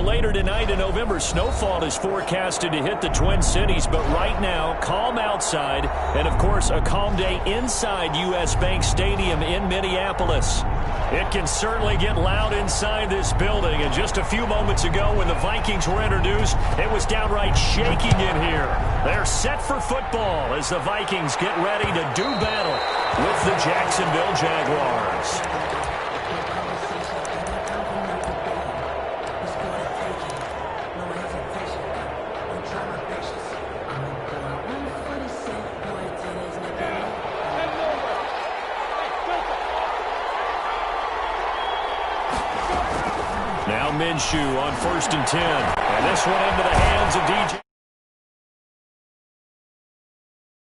Well, later tonight in November, snowfall is forecasted to hit the Twin Cities, but right now, calm outside, and of course, a calm day inside U.S. Bank Stadium in Minneapolis. It can certainly get loud inside this building, and just a few moments ago when the Vikings were introduced, it was downright shaking in here. They're set for football as the Vikings get ready to do battle with the Jacksonville Jaguars. Now Minshew on 1st and 10. And this one into the hands of DJ.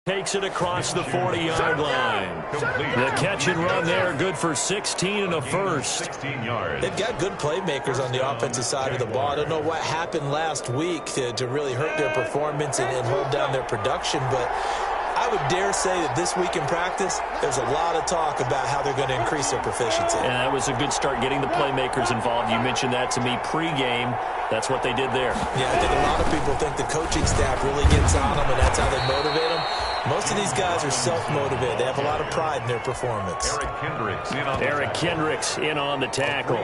Takes it across the 40-yard line. The catch and run there, good for 16 and a first. They've got good playmakers on the offensive side of the ball. I don't know what happened last week to really hurt their performance and hold down their production, but I would dare say that this week in practice, there's a lot of talk about how they're going to increase their proficiency. And that was a good start getting the playmakers involved. You mentioned that to me pregame. That's what they did there. Yeah, I think a lot of people think the coaching staff really gets on them, and that's how they motivate them. Most of these guys are self-motivated. They have a lot of pride in their performance. Eric Kendricks in on the tackle.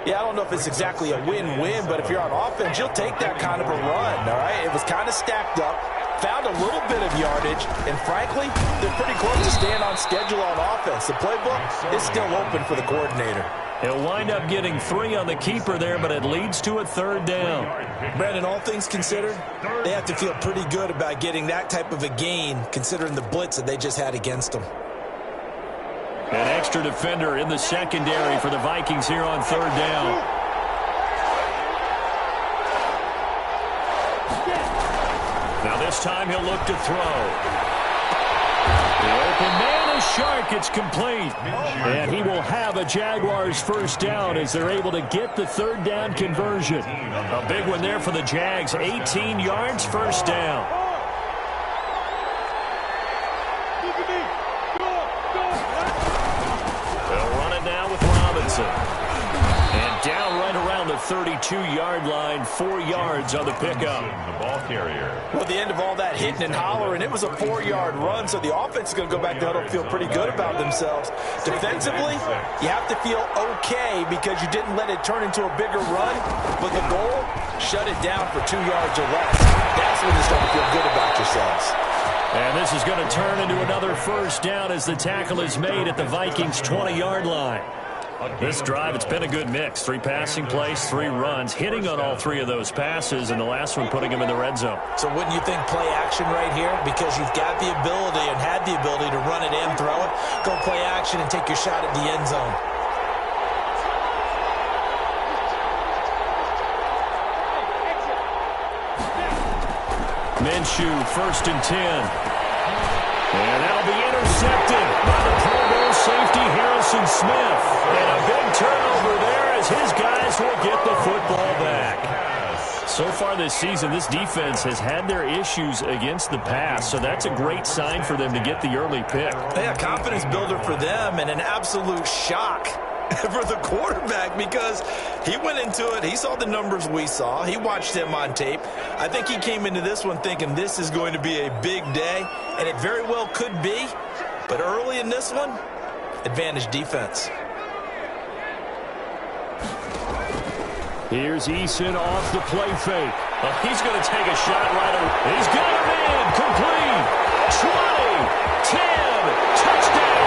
Yeah, I don't know if it's exactly a win-win, but if you're on offense, you'll take that kind of a run, all right? It was kind of stacked up. Found a little bit of yardage, and frankly, they're pretty close to staying on schedule on offense. The playbook is still open for the coordinator. He'll wind up getting 3 on the keeper there, but it leads to a 3rd down. Brandon, all things considered, they have to feel pretty good about getting that type of a gain, considering the blitz that they just had against them. An extra defender in the secondary for the Vikings here on 3rd down. Now this time he'll look to throw. The open man is Shark. It's complete. And he will have a Jaguars 1st down as they're able to get the 3rd down conversion. A big one there for the Jags. 18 yards, 1st down. They'll run it now with Robinson. And down right around the 32-yard line, 4 yards on the pickup. The ball carrier. Well, at the end of all that hitting and hollering, it was a 4-yard run, so the offense is going to go back to huddle and feel pretty good about themselves. Defensively, you have to feel okay because you didn't let it turn into a bigger run, but the goal, shut it down for 2 yards or less. That's when you start to feel good about yourselves. And this is going to turn into another 1st down as the tackle is made at the Vikings' 20-yard line. This drive, it's been a good mix. 3 passing plays, 3 runs, hitting on all 3 of those passes, and the last one putting him in the red zone. So wouldn't you think play action right here? Because you've got the ability and had the ability to run it and throw it. Go play action and take your shot at the end zone. Minshew, 1st and 10. And that'll be intercepted by the Pro Bowl safety Harrison Smith. And a big turnover there as his guys will get the football back. So far this season, this defense has had their issues against the pass, so that's a great sign for them to get the early pick. Yeah, confidence builder for them and an absolute shock for the quarterback because he went into it. He saw the numbers we saw. He watched him on tape. I think he came into this one thinking this is going to be a big day, and it very well could be. But early in this one, advantage defense. Here's Eason off the play fake. He's going to take a shot right away. He's got him in. Complete. 20, 10, touchdown,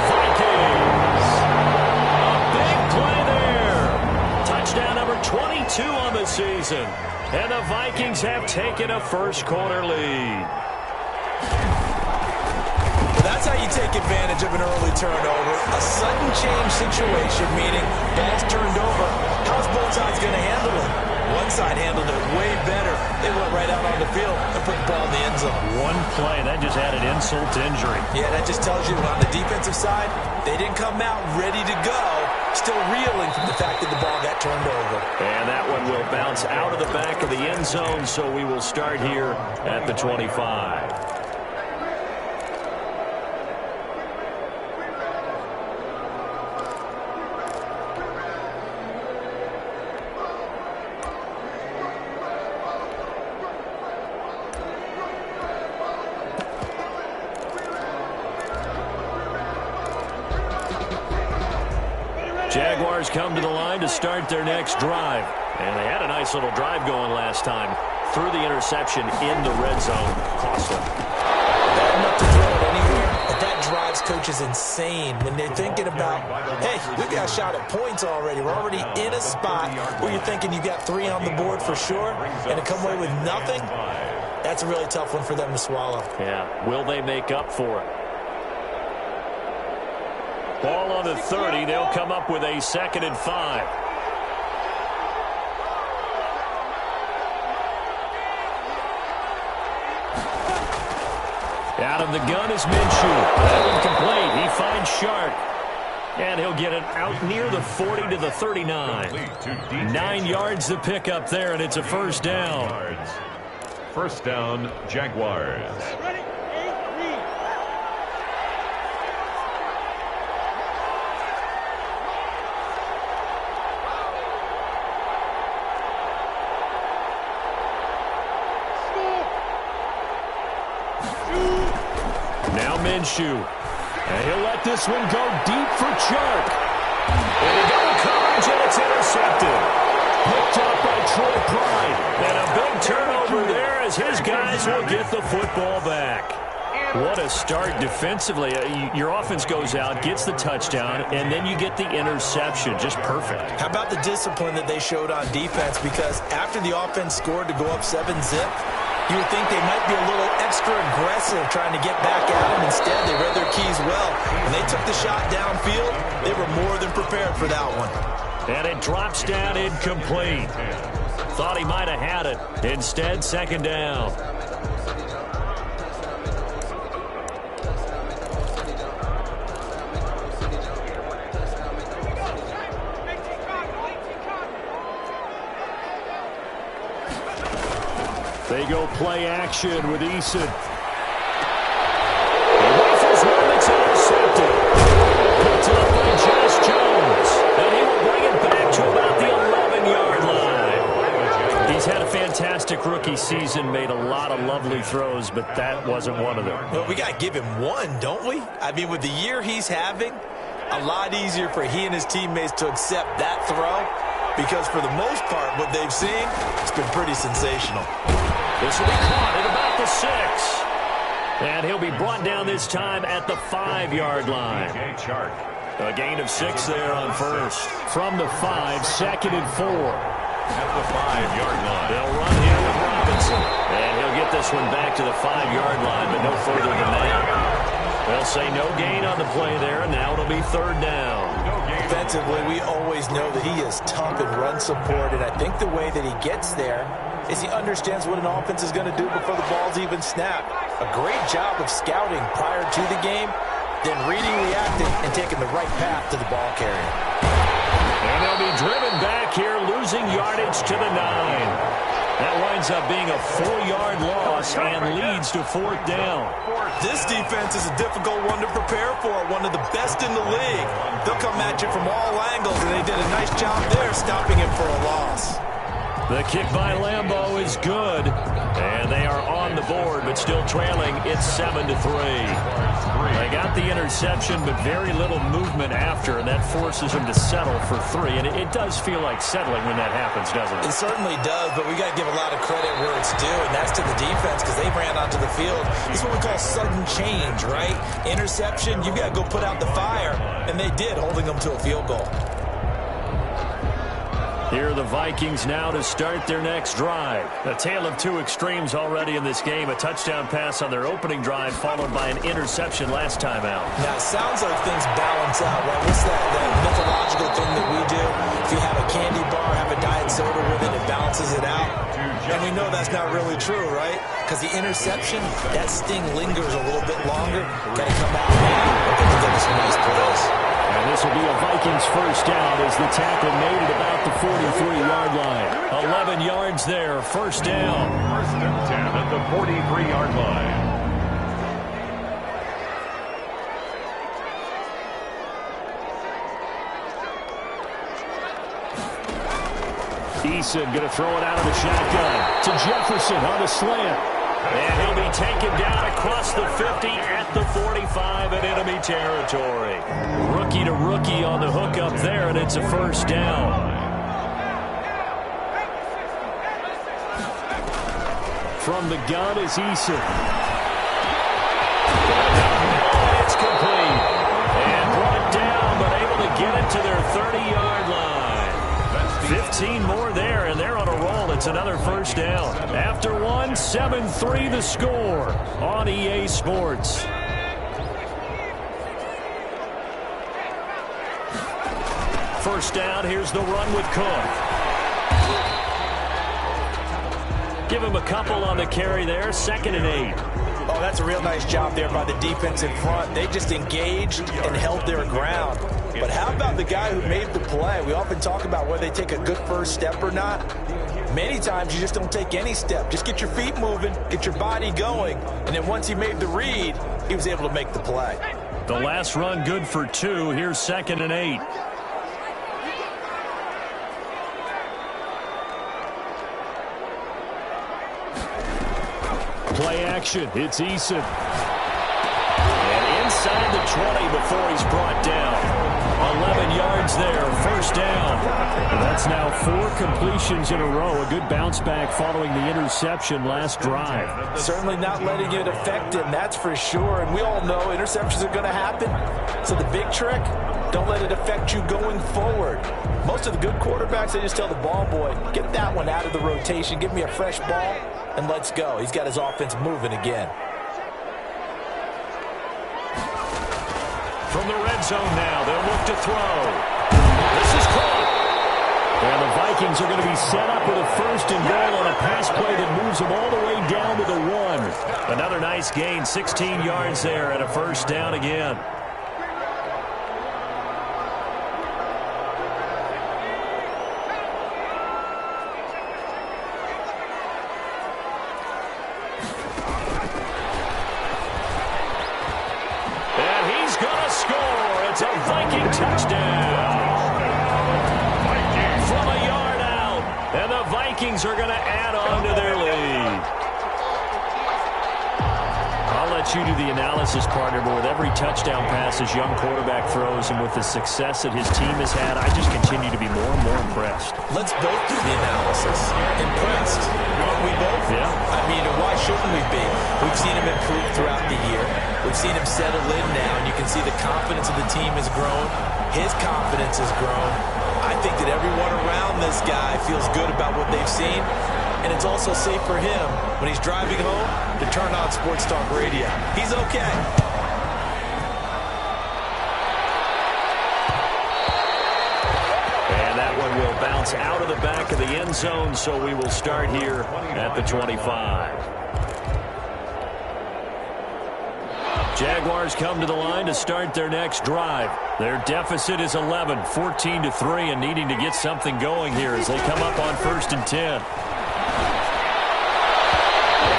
Vikings. A big play there. Touchdown number 22 on the season. And the Vikings have taken a first-quarter lead. That's how you take advantage of an early turnover. A sudden change situation, meaning ball's turned over. How's both sides going to handle it? One side handled it way better. They went right out on the field and put the ball in the end zone. One play, that just added insult to injury. Yeah, that just tells you on the defensive side, they didn't come out ready to go, still reeling from the fact that the ball got turned over. And that one will bounce out of the back of the end zone, so we will start here at the 25. Steelers come to the line to start their next drive. And they had a nice little drive going last time. Threw the interception in the red zone. Costly. Bad enough to throw it anywhere, but that drives coaches insane when they're thinking about, hey, we got a shot at points already. We're already in a spot where you're thinking you got 3 on the board for sure, and to come away with nothing, that's a really tough one for them to swallow. Yeah, will they make up for it? Ball on the 30. They'll come up with a 2nd and 5. Out of the gun is Minshew. Incomplete. He finds Shark. And he'll get it out near the 40 to the 39. 9 yards to pick up there, and it's a first down. First down, Jaguars. Now Minshew. And he'll let this one go deep for Chark. And he got coverage, and it's intercepted. Picked up by Troy Pride. And a big turnover there as his guys will get the football back. What a start defensively. Your offense goes out, gets the touchdown, and then you get the interception. Just perfect. How about the discipline that they showed on defense? Because after the offense scored to go up 7-zip, you would think they might be a little extra aggressive trying to get back at them. Instead, they read their keys well. When they took the shot downfield, they were more than prepared for that one. And it drops down incomplete. Thought he might have had it. Instead, 2nd down. They go play action with Eason. He rifles one that's intercepted. Picked up by Josh Jones. And he will bring it back to about the 11-yard line. He's had a fantastic rookie season, made a lot of lovely throws, but that wasn't one of them. Well, we got to give him one, don't we? I mean, with the year he's having, a lot easier for he and his teammates to accept that throw, because for the most part, what they've seen, it's been pretty sensational. This will be caught at about the 6. And he'll be brought down this time at the 5-yard line. A gain of 6 there on first. From the 5, 2nd and 4. At the 5-yard line. They'll run here with Robinson. And he'll get this one back to the 5-yard line, but no further than that. They'll say no gain on the play there, and now it'll be 3rd down. Defensively, we always know that he is tough in run support, and I think the way that he gets there is he understands what an offense is going to do before the ball's even snapped. A great job of scouting prior to the game, then reading, reacting, and taking the right path to the ball carrier. And they'll be driven back here, losing yardage to the 9. That winds up being a 4-yard loss and leads to 4th down. This defense is a difficult one to prepare for, one of the best in the league. They'll come at you from all angles, and they did a nice job there stopping him for a loss. The kick by Lambeau is good, and they are on the board, but still trailing. It's 7-3. They got the interception, but very little movement after, and that forces them to settle for 3. And it does feel like settling when that happens, doesn't it? It certainly does, but we got to give a lot of credit where it's due, and that's to the defense because they ran onto the field. This is what we call sudden change, right? Interception, you got to go put out the fire, and they did, holding them to a field goal. Here are the Vikings now to start their next drive. A tale of 2 extremes already in this game. A touchdown pass on their opening drive, followed by an interception last time out. Now, it sounds like things balance out, right? What's that mythological thing that we do? If you have a candy bar, have a diet soda with it, it balances it out. And we know that's not really true, right? Because the interception, that sting lingers a little bit longer. Got to come out now. But they can get some nice plays. And this will be a Vikings first down as the tackle made at about the 43-yard line. 11 yards there, first down. First and 10 at the 43-yard line. Eason going to throw it out of the shotgun to Jefferson on the slant. And he'll be taken down across the 50 at the 45 in enemy territory. Rookie to rookie on the hook up there, and it's a first down. From the gun is Eason. It's complete. And brought down, but able to get it to their 30-yard line. 15 more there, and they're on a roll. It's another first down. After one, 7-3 the score on EA Sports. First down, here's the run with Cook. Give him a couple on the carry there, 2nd and 8. Oh, that's a real nice job there by the defense in front. They just engaged and held their ground. But how about the guy who made the play? We often talk about whether they take a good first step or not. Many times you just don't take any step. Just get your feet moving, get your body going, and then once he made the read, he was able to make the play. The last run good for 2. Here's 2nd and 8. Play action. It's Eason. And inside the 20 before he's brought down. 11 yards there. First down. And that's now 4 completions in a row. A good bounce back following the interception last drive. Certainly not letting it affect him, that's for sure. And we all know interceptions are going to happen. So the big trick, don't let it affect you going forward. Most of the good quarterbacks, they just tell the ball boy, get that one out of the rotation, give me a fresh ball, and let's go. He's got his offense moving again. From the red zone now, they'll look to throw. This is caught. And the Vikings are going to be set up with a 1st and goal on a pass play that moves them all the way down to the 1. Another nice gain, 16 yards there, and a first down again. Are going to add on to their lead. I'll let you do the analysis, partner, but with every touchdown pass his young quarterback throws and with the success that his team has had, I just continue to be more and more impressed. Let's both do the analysis. Impressed. Aren't we both? Yeah. I mean, why shouldn't we be? We've seen him improve throughout the year. We've seen him settle in now, and you can see the confidence of the team has grown. His confidence has grown. I think that everyone around this guy feels good about what they've seen, and it's also safe for him when he's driving home to turn on Sports Talk Radio. He's okay. And that one will bounce out of the back of the end zone, so we will start here at the 25. Jaguars come to the line to start their next drive. Their deficit is 11, 14-3, and needing to get something going here as they come up on 1st and 10. The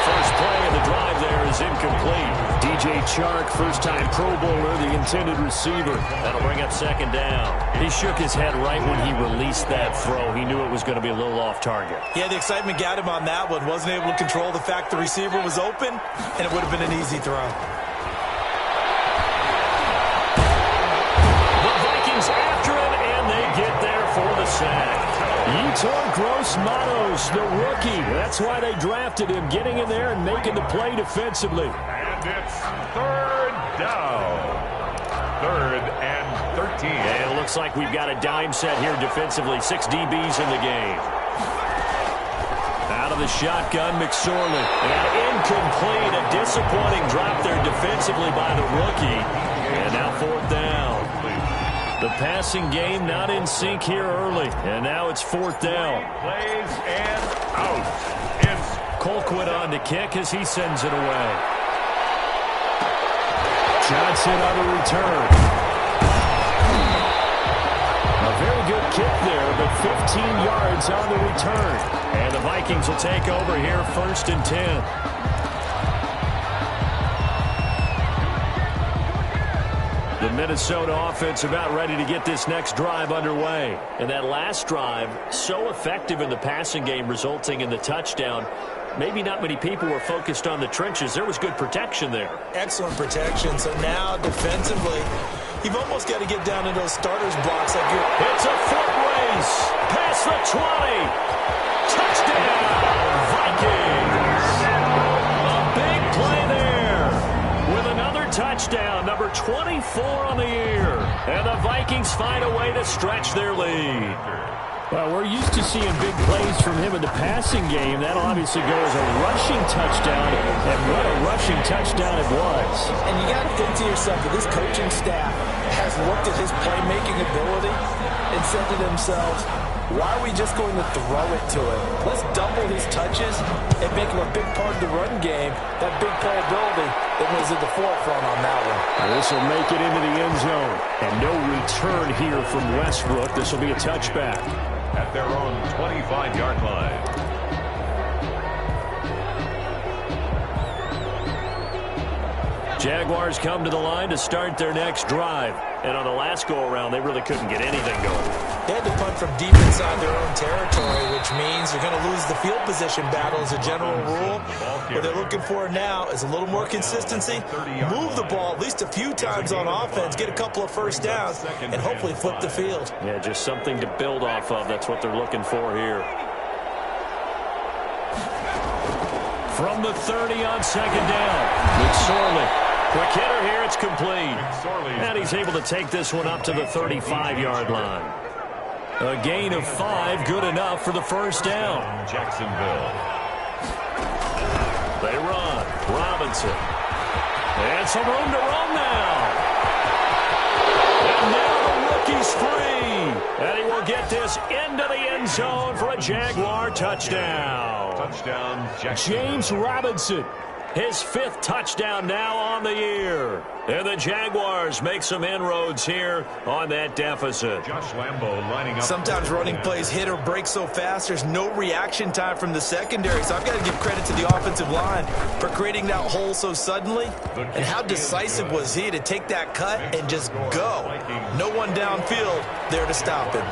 first play of the drive there is incomplete. DJ Chark, first-time Pro Bowler, the intended receiver. That'll bring up 2nd down. He shook his head right when he released that throw. He knew it was going to be a little off target. Yeah, the excitement got him on that one. Wasn't able to control the fact the receiver was open, and it would have been an easy throw. After him, and they get there for the sack. Yetur Gross-Matos, the rookie. That's why they drafted him, getting in there and making the play defensively. And it's 3rd down. 3rd and 13. And it looks like we've got a dime set here defensively. 6 DBs in the game. Out of the shotgun, McSorley. And incomplete. A disappointing drop there defensively by the rookie. And now 4th down. The passing game not in sync here early. And now it's 4th down. Plays and out. It's Colquitt on to kick as he sends it away. Johnson on the return. A very good kick there, but 15 yards on the return. And the Vikings will take over here 1st and 10. The Minnesota offense about ready to get this next drive underway. And that last drive, so effective in the passing game, resulting in the touchdown. maybe not many people were focused on the trenches. There was good protection there. Excellent protection. So now defensively, you've almost got to get down into those starters blocks like you're... It's a foot race. Past the 20. Touchdown, Vikings. A big play there with another touchdown, number 24 on the year. And the Vikings find a way to stretch their lead. Well, we're used to seeing big plays from him in the passing game. That'll obviously go as a rushing touchdown, and what a rushing touchdown it was. And you got to think to yourself that this coaching staff has looked at his playmaking ability and said to themselves, why are we just going to throw it to him? Let's double his touches and make him a big part of the run game. That big playability that was at the forefront on that one. This will make it into the end zone. And no return here from Westbrook. This will be a touchback. At their own 25-yard line. Jaguars come to the line to start their next drive. And on the last go-around, they really couldn't get anything going. They had to punt from deep inside their own territory, which means they're going to lose the field position battle as a general rule. What they're looking for now is a little more consistency, move the ball at least a few times on offense, get a couple of first downs, and hopefully flip the field. Yeah, just something to build off of. That's what they're looking for here. From the 30 on second down, McSorley. Quick hitter here, it's complete. And he's able to take this one up to the 35-yard line. A gain of 5, good enough for the first down. Jacksonville. They run. Robinson. And some room to run now. And now the rookie's free. And he will get this into the end zone for a Jaguar touchdown. Touchdown, Jacksonville. James Robinson. His 5th touchdown now on the year. And the Jaguars make some inroads here on that deficit. Josh Lambo lining up. Sometimes running plays hit or break so fast, there's no reaction time from the secondary. So I've got to give credit to the offensive line for creating that hole so suddenly. And how decisive was he to take that cut and just go. No one downfield there to stop him.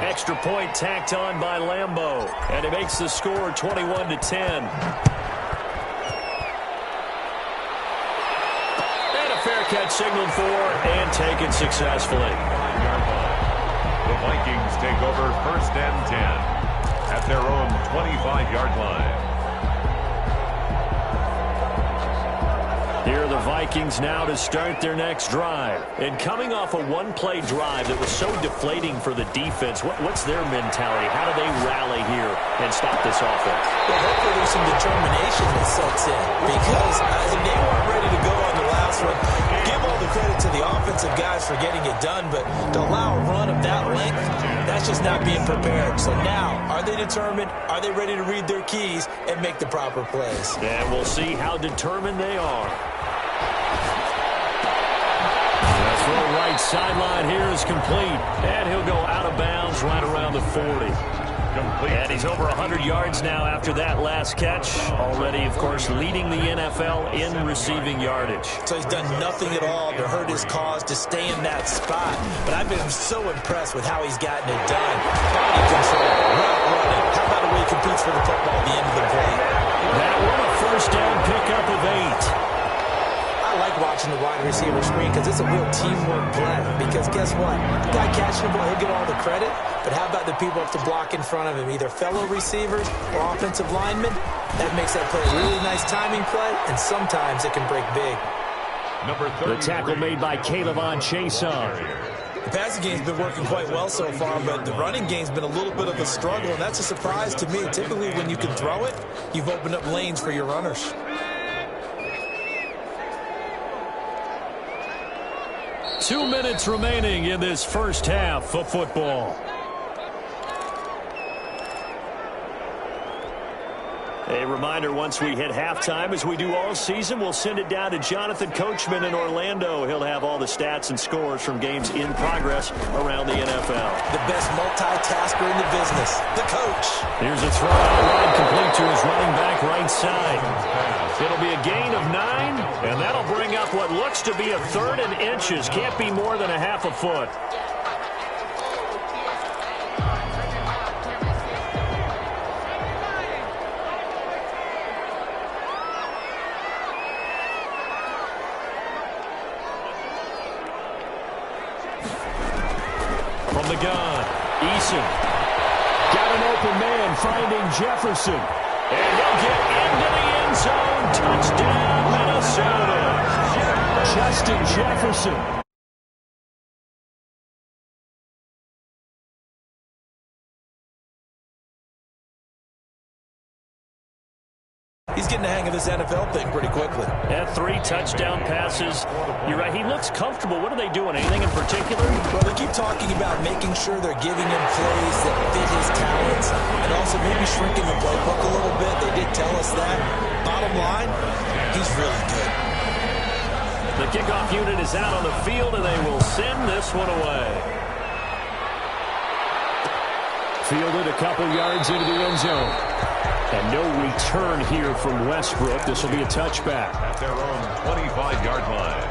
Extra point tacked on by Lambo. And it makes the score 21-10. Fair catch signaled for and taken successfully. The Vikings take over 1st and 10 at their own 25-yard line. Here are the Vikings now to start their next drive. And coming off a one-play drive that was so deflating for the defense, what's their mentality? How do they rally here and stop this offense? Well, hopefully there's some determination that sets in because they weren't ready to go on the last one. Give all the credit to the offensive guys for getting it done, but to allow a run of that length, that's just not being prepared. So now, are they determined? Are they ready to read their keys and make the proper plays? And we'll see how determined they are. The right sideline here is complete. And he'll go out of bounds right around the 40. And he's over 100 yards now after that last catch. Already, of course, leading the NFL in receiving yardage. So he's done nothing at all to hurt his cause, to stay in that spot. But I've been so impressed with how he's gotten it done. Body control, route running. How about the way he competes for the football at the end of the play? That one a first down pickup of 8. I like watching the wide receiver screen because it's a real teamwork play. Because guess what? The guy catching the ball, he'll get all the credit. But how about the people up to block in front of him, either fellow receivers or offensive linemen? That makes that play a really nice timing play, and sometimes it can break big. The tackle made by Calebon Chason. The passing game's been working quite well so far, but the running game's been a little bit of a struggle, and that's a surprise to me. Typically, when you can throw it, you've opened up lanes for your runners. Two minutes remaining in this first half of football. A reminder, once we hit halftime, as we do all season, we'll send it down to Jonathan Coachman in Orlando. He'll have all the stats and scores from games in progress around the NFL. The best multitasker in the business, the coach. Here's a throw out wide, complete to his running back right side. It'll be a gain of 9, and that'll bring up what looks to be a 3rd and inches. Can't be more than a half a foot. the gun. Eason got an open man finding Jefferson. And he'll get into the end zone. Touchdown, Minnesota. Justin Jefferson. He's getting the hang of this NFL thing pretty quickly. Yeah, 3 touchdown passes. You're right. He looks comfortable. What are they doing? Anything in particular? Well, they keep talking about making sure they're giving him plays that fit his talents and also maybe shrinking the playbook a little bit. They did tell us that. Bottom line, he's really good. The kickoff unit is out on the field, and they will send this one away. Fielded a couple yards into the end zone. And no return here from Westbrook. This will be a touchback. At their own 25-yard line.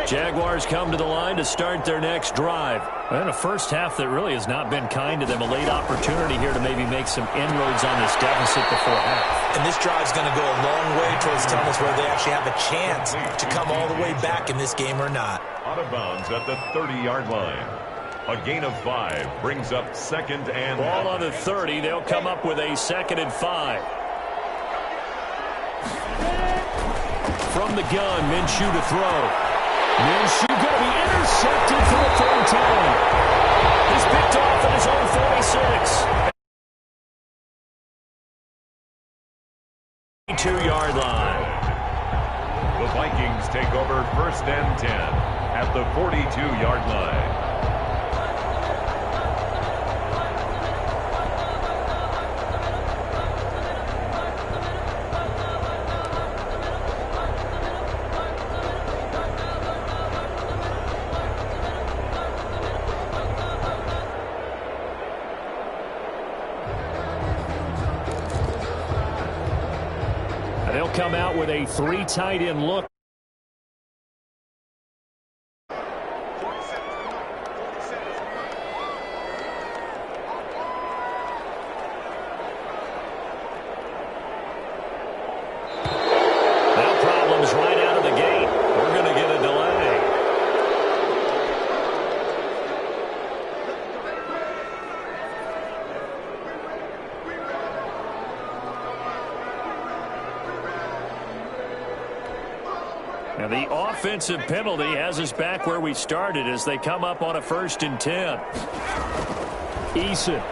Jaguars come to the line to start their next drive. And a first half that really has not been kind to them. A late opportunity here to maybe make some inroads on this deficit before half. And this drive's going to go a long way towards telling us whether they actually have a chance to come all the way back in this game or not. Out of bounds at the 30-yard line. A gain of 5 brings up 2nd and... Ball on the 30. They'll come up with a 2nd and 5. From the gun, Minshew to throw. Minshew going to be intercepted for the 3rd time. He's picked off at his own 46. 2-yard line. The Vikings take over 1st and 10 at the 42-yard line. They'll come out with a 3 tight end look. That problem's right out of the gate. We're going to get a delay. Now the offensive penalty has us back where we started as they come up on a 1st and 10. Eason. Throw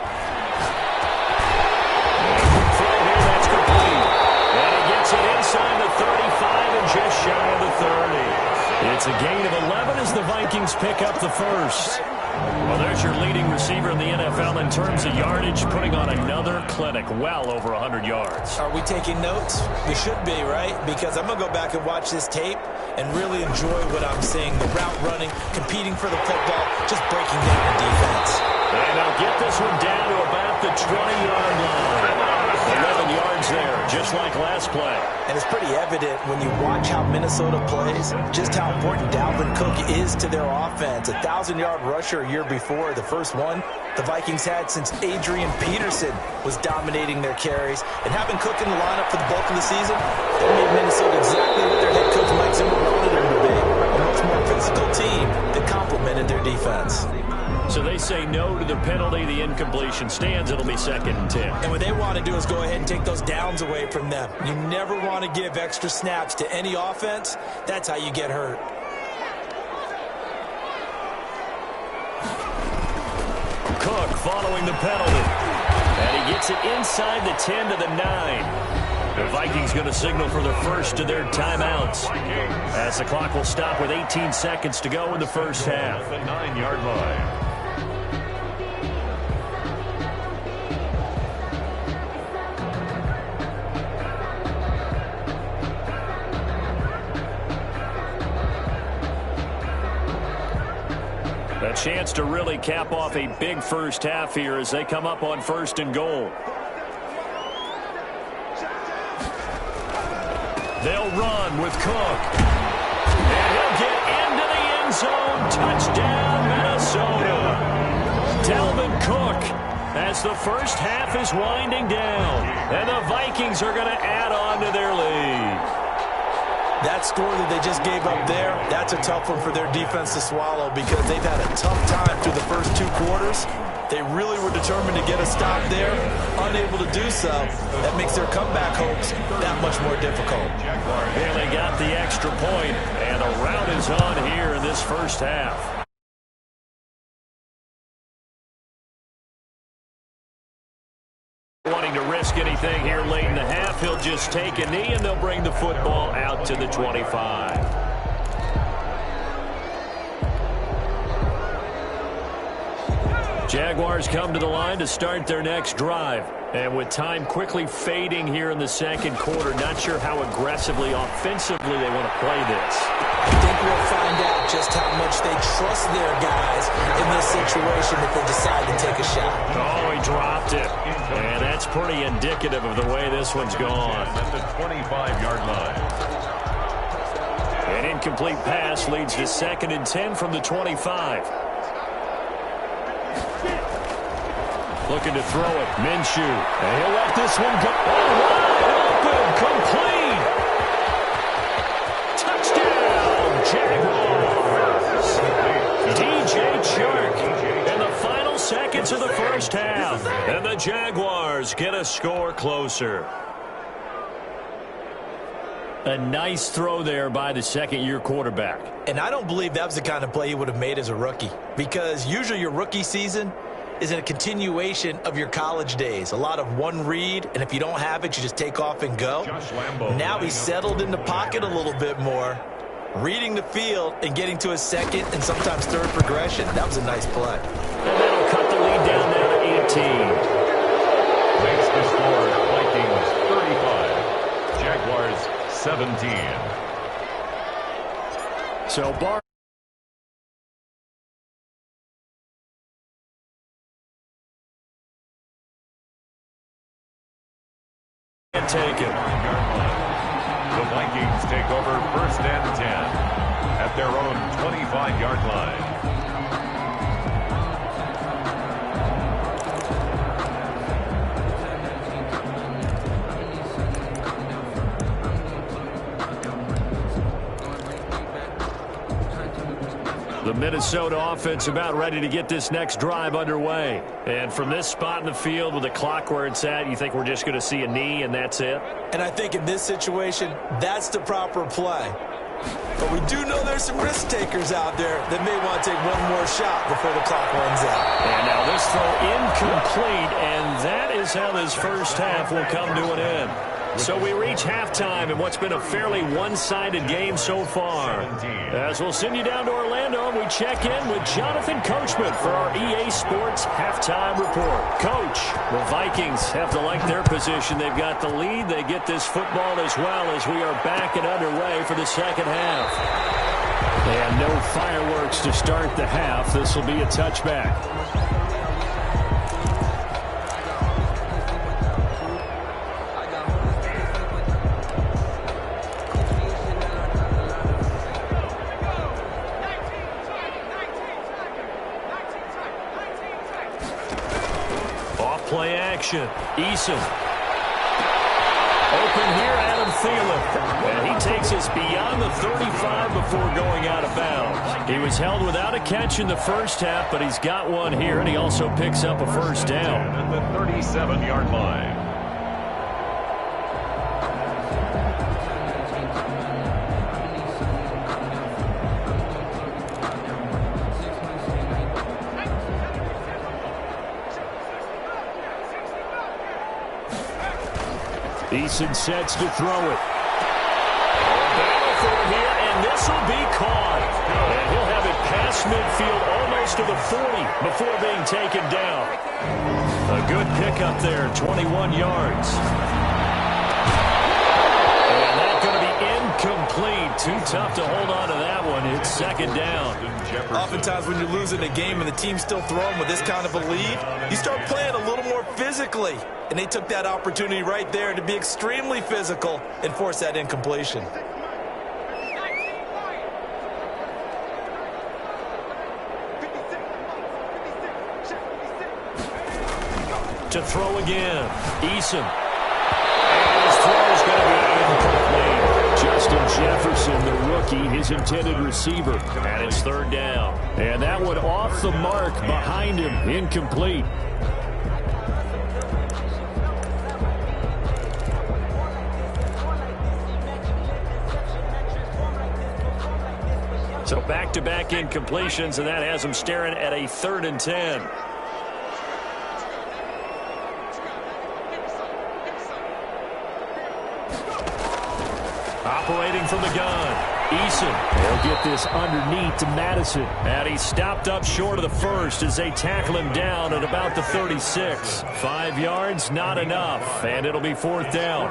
here, that's complete. And he gets it inside the 35 and just shy of the 30. It's a gain of 11 as the Vikings pick up the 1st. Well, there's your leading receiver in the NFL in terms of yardage, putting on another clinic, well over 100 yards. Are we taking notes? We should be, right? Because I'm going to go back and watch this tape and really enjoy what I'm seeing. The route running, competing for the football, just breaking down the defense. And they'll get this one down to about the 20-yard line. 11 yards there, just like last play. And it's pretty evident when you watch how Minnesota plays, just how important Dalvin Cook is to their offense. A 1,000-yard rusher a year before, the first one the Vikings had since Adrian Peterson was dominating their carries. And having Cook in the lineup for the bulk of the season, that made Minnesota exactly what their head coach Mike Zimmer wanted them to be. A much more physical team that complemented their defense. So they say no to the penalty. The incompletion stands. It'll be 2nd and 10. And what they want to do is go ahead and take those downs away from them. You never want to give extra snaps to any offense. That's how you get hurt. Cook following the penalty. And he gets it inside the 10 to the 9. The Vikings going to signal for the first of their timeouts, as the clock will stop with 18 seconds to go in the first half. The 9-yard line. A chance to really cap off a big first half here as they come up on 1st and goal. They'll run with Cook. And he'll get into the end zone. Touchdown, Minnesota. Dalvin Cook as the first half is winding down. And the Vikings are going to add on to their lead. That score that they just gave up there, that's a tough one for their defense to swallow because they've had a tough time through the first 2 quarters. They really were determined to get a stop there, unable to do so. That makes their comeback hopes that much more difficult. And they got the extra point, and the rout is on here in this first half. Wanting to risk anything here late in the half, he'll just take a knee, and they'll bring the football out to the 25. Jaguars come to the line to start their next drive. And with time quickly fading here in the second quarter, not sure how aggressively, offensively they want to play this. I think we'll find out just how much they trust their guys in this situation if they decide to take a shot. Oh, he dropped it. And that's pretty indicative of the way this one's gone. At the 25-yard line. An incomplete pass leads to 2nd and 10 from the 25. Looking to throw it. Minshew. And he'll let this one go. Oh, wide open. Complete. Touchdown, Jaguars. DJ Chark in the final seconds of the first half. And the Jaguars get a score closer. A nice throw there by the second-year quarterback. And I don't believe that was the kind of play he would have made as a rookie. Because usually your rookie season is in a continuation of your college days. A lot of one read, and if you don't have it, you just take off and go. Now he's settled in the pocket a little bit more, reading the field and getting to his second and sometimes third progression. That was a nice play. And that'll cut the lead down now to 18. Makes the score Vikings 35, Jaguars 17. So Bar can't take it. The Vikings take over 1st and 10 at their own 25-yard line. The Minnesota offense about ready to get this next drive underway. And from this spot in the field with the clock where it's at, you think we're just going to see a knee and that's it? And I think in this situation, that's the proper play. But we do know there's some risk takers out there that may want to take one more shot before the clock runs out. And now this throw incomplete, and that is how this first half will come to an end. So we reach halftime in what's been a fairly one-sided game so far. As we'll send you down to Orlando, and we check in with Jonathan Coachman for our EA Sports Halftime Report. Coach, the Vikings have to like their position. They've got the lead. They get this football as well as we are back and underway for the second half. And no fireworks to start the half. This will be a touchback. Play action. Eason. Open here, Adam Thielen. And he takes us beyond the 35 before going out of bounds. He was held without a catch in the first half, but he's got one here, and he also picks up a first down. At the 37-yard line. Eason sets to throw it. Battle for it here, and this will be caught. And he'll have it past midfield almost to the 40 before being taken down. A good pickup there, 21 yards. And that's going to be incomplete. Too tough to hold on to that one. It's second down. Oftentimes when you're losing a game and the team's still throwing with this kind of a lead, you start playing a little more physically. And they took that opportunity right there to be extremely physical and force that incompletion. To throw again. Eason. And his throw is going to be incomplete. Justin Jefferson, the rookie, his intended receiver. And it's third down. And that one off the mark behind him. Incomplete. So back-to-back incompletions, and that has him staring at a 3rd and 10. Operating from the gun. Eason. They'll get this underneath to Madison. And he stopped up short of the first as they tackle him down at about the 36. 5 yards, not enough. And it'll be 4th down.